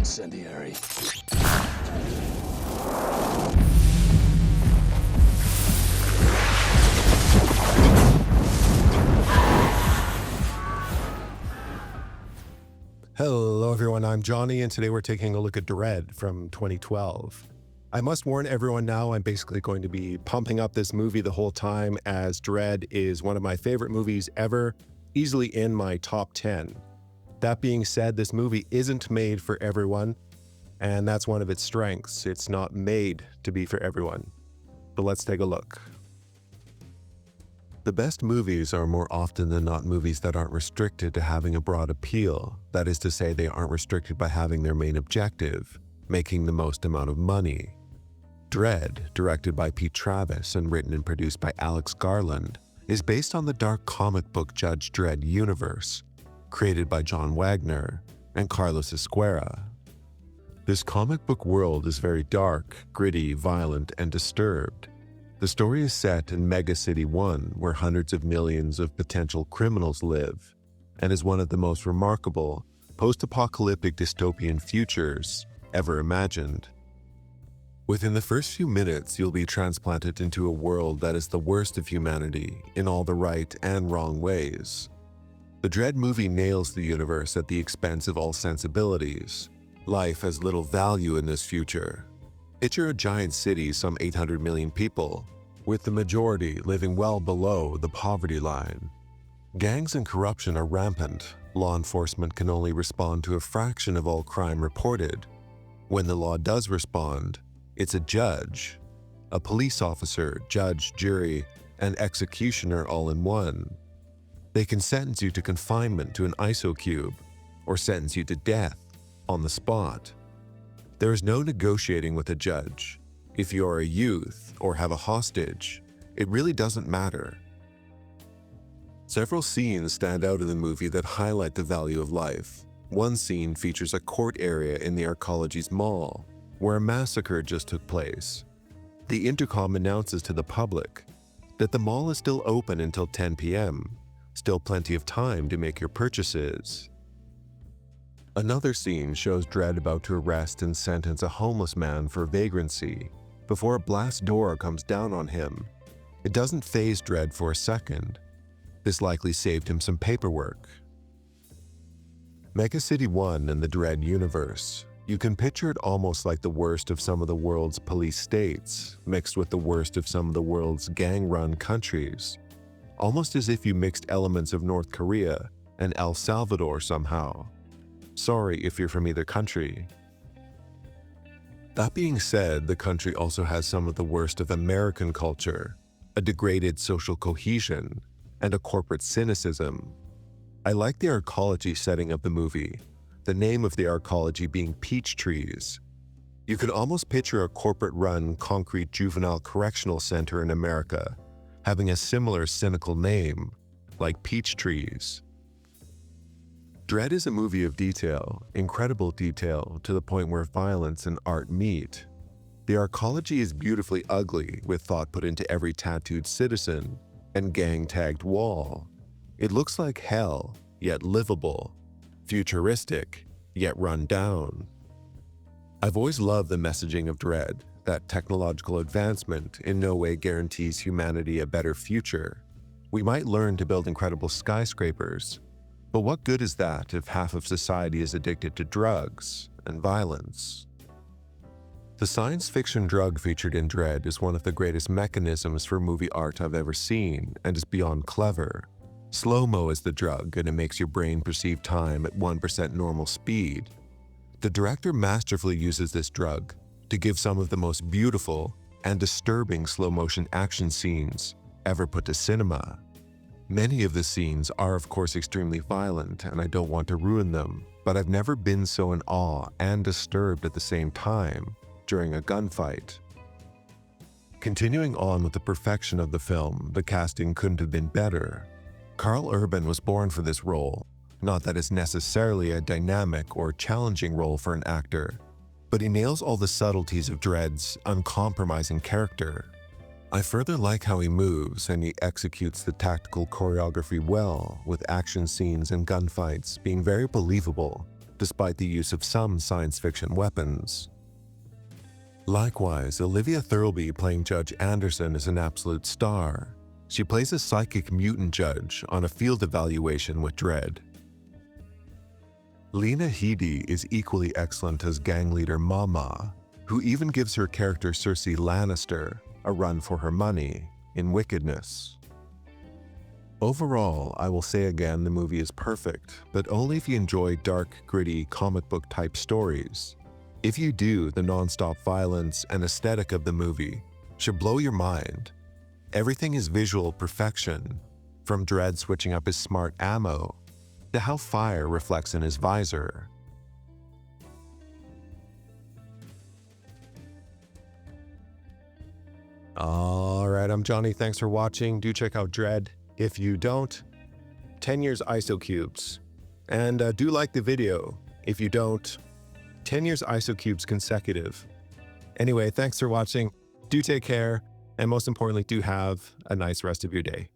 incendiary. Hello everyone, I'm Johnny, and today we're taking a look at Dredd from 2012. I must warn everyone now, I'm basically going to be pumping up this movie the whole time, as Dredd is one of my favorite movies ever, easily in my top 10. That being said, this movie isn't made for everyone, and that's one of its strengths. It's not made to be for everyone. But let's take a look. The best movies are more often than not movies that aren't restricted to having a broad appeal. That is to say, they aren't restricted by having their main objective, making the most amount of money. Dredd, directed by Pete Travis and written and produced by Alex Garland, is based on the dark comic book Judge Dredd universe, created by John Wagner and Carlos Ezquerra. This comic book world is very dark, gritty, violent, and disturbed. The story is set in Mega City 1, where hundreds of millions of potential criminals live, and is one of the most remarkable post-apocalyptic dystopian futures ever imagined. Within the first few minutes, you'll be transplanted into a world that is the worst of humanity in all the right and wrong ways. The Dredd movie nails the universe at the expense of all sensibilities. Life has little value in this future. Picture a giant city, some 800 million people, with the majority living well below the poverty line. Gangs and corruption are rampant. Law enforcement can only respond to a fraction of all crime reported. When the law does respond, it's a judge, a police officer, judge, jury, and executioner all in one. They can sentence you to confinement to an ISO cube, or sentence you to death on the spot. There is no negotiating with a judge. If you are a youth or have a hostage, it really doesn't matter. Several scenes stand out in the movie that highlight the value of life. One scene features a court area in the Arcology's mall, where a massacre just took place. The intercom announces to the public that the mall is still open until 10 p.m., still plenty of time to make your purchases. Another scene shows Dredd about to arrest and sentence a homeless man for vagrancy before a blast door comes down on him. It doesn't faze Dredd for a second. This likely saved him some paperwork. Mega City 1 and the Dredd universe. You can picture it almost like the worst of some of the world's police states, mixed with the worst of some of the world's gang-run countries. Almost as if you mixed elements of North Korea and El Salvador somehow. Sorry if you're from either country. That being said, the country also has some of the worst of American culture, a degraded social cohesion, and a corporate cynicism. I like the arcology setting of the movie, the name of the arcology being peach trees. You could almost picture a corporate-run concrete juvenile correctional center in America having a similar cynical name, like peach trees. Dredd is a movie of detail, incredible detail, to the point where violence and art meet. The arcology is beautifully ugly, with thought put into every tattooed citizen and gang-tagged wall. It looks like hell, yet livable, futuristic, yet run down. I've always loved the messaging of Dredd, that technological advancement in no way guarantees humanity a better future. We might learn to build incredible skyscrapers, but what good is that if half of society is addicted to drugs and violence? The science fiction drug featured in Dredd is one of the greatest mechanisms for movie art I've ever seen, and is beyond clever. Slow-mo is the drug, and it makes your brain perceive time at 1% normal speed. The director masterfully uses this drug to give some of the most beautiful and disturbing slow-motion action scenes ever put to cinema. Many of the scenes are of course extremely violent, and I don't want to ruin them, but I've never been so in awe and disturbed at the same time during a gunfight. Continuing on with the perfection of the film, the casting couldn't have been better. Karl Urban was born for this role. Not that it's necessarily a dynamic or challenging role for an actor, but he nails all the subtleties of Dredd's uncompromising character. I further like how he moves, and he executes the tactical choreography well, with action scenes and gunfights being very believable despite the use of some science fiction weapons. Likewise, Olivia Thirlby playing Judge Anderson is an absolute star. She plays a psychic mutant judge on a field evaluation with Dredd. Lena Headey is equally excellent as gang leader Mama, who even gives her character Cersei Lannister a run for her money in Wickedness. Overall, I will say again the movie is perfect, but only if you enjoy dark, gritty, comic book type stories. If you do, the non-stop violence and aesthetic of the movie should blow your mind. Everything is visual perfection, from Dredd switching up his smart ammo to how fire reflects in his visor. Alright, I'm Johnny, thanks for watching. Do check out Dredd. If you don't, 10 years ISO cubes. And do like the video. If you don't, 10 years ISO cubes consecutive. Anyway, thanks for watching. Do take care, and most importantly, do have a nice rest of your day.